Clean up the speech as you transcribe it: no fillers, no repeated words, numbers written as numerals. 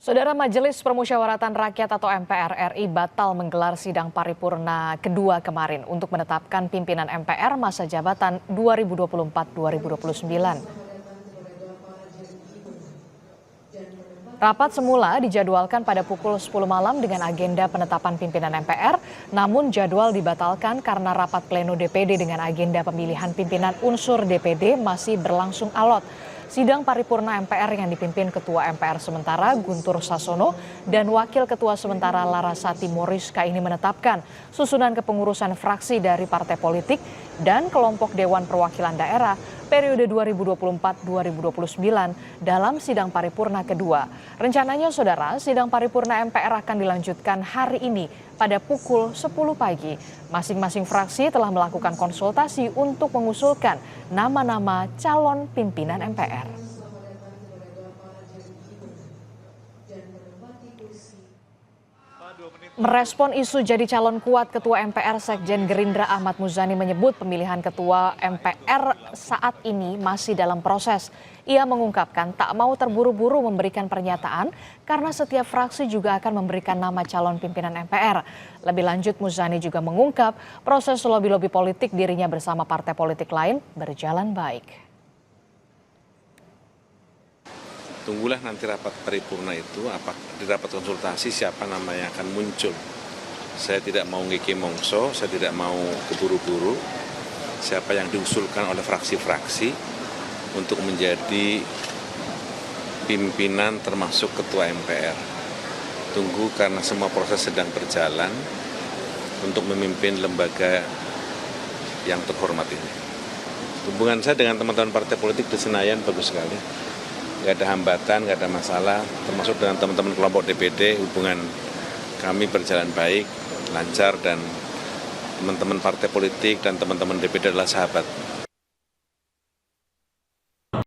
Saudara Majelis Permusyawaratan Rakyat atau MPR RI batal menggelar sidang paripurna kedua kemarin untuk menetapkan pimpinan MPR masa jabatan 2024-2029. Rapat semula dijadwalkan pada pukul 10 malam dengan agenda penetapan pimpinan MPR, namun jadwal dibatalkan karena rapat pleno DPD dengan agenda pemilihan pimpinan unsur DPD masih berlangsung alot. Sidang paripurna MPR yang dipimpin Ketua MPR sementara Guntur Sassono dan Wakil Ketua sementara Larasati Moriska ini menetapkan susunan kepengurusan fraksi dari partai politik dan kelompok Dewan Perwakilan Daerah periode 2024-2029 dalam sidang paripurna kedua. Rencananya, saudara, sidang paripurna MPR akan dilanjutkan hari ini pada pukul 10 pagi. Masing-masing fraksi telah melakukan konsultasi untuk mengusulkan nama-nama calon pimpinan MPR. Merespon isu jadi calon kuat Ketua MPR Sekjen Gerindra Ahmad Muzani menyebut pemilihan Ketua MPR saat ini masih dalam proses. Ia mengungkapkan tak mau terburu-buru memberikan pernyataan karena setiap fraksi juga akan memberikan nama calon pimpinan MPR. Lebih lanjut, Muzani juga mengungkap proses lobi-lobi politik dirinya bersama partai politik lain berjalan baik. Tunggulah nanti rapat paripurna itu, di rapat konsultasi siapa nama yang akan muncul. Saya tidak mau ngeke mongso, saya tidak mau keburu-buru. Siapa yang diusulkan oleh fraksi-fraksi untuk menjadi pimpinan termasuk Ketua MPR. Tunggu karena semua proses sedang berjalan untuk memimpin lembaga yang terhormat ini. Hubungan saya dengan teman-teman partai politik di Senayan bagus sekali. Nggak ada hambatan, nggak ada masalah, termasuk dengan teman-teman kelompok DPD, hubungan kami berjalan baik, lancar, dan teman-teman partai politik dan teman-teman DPD adalah sahabat.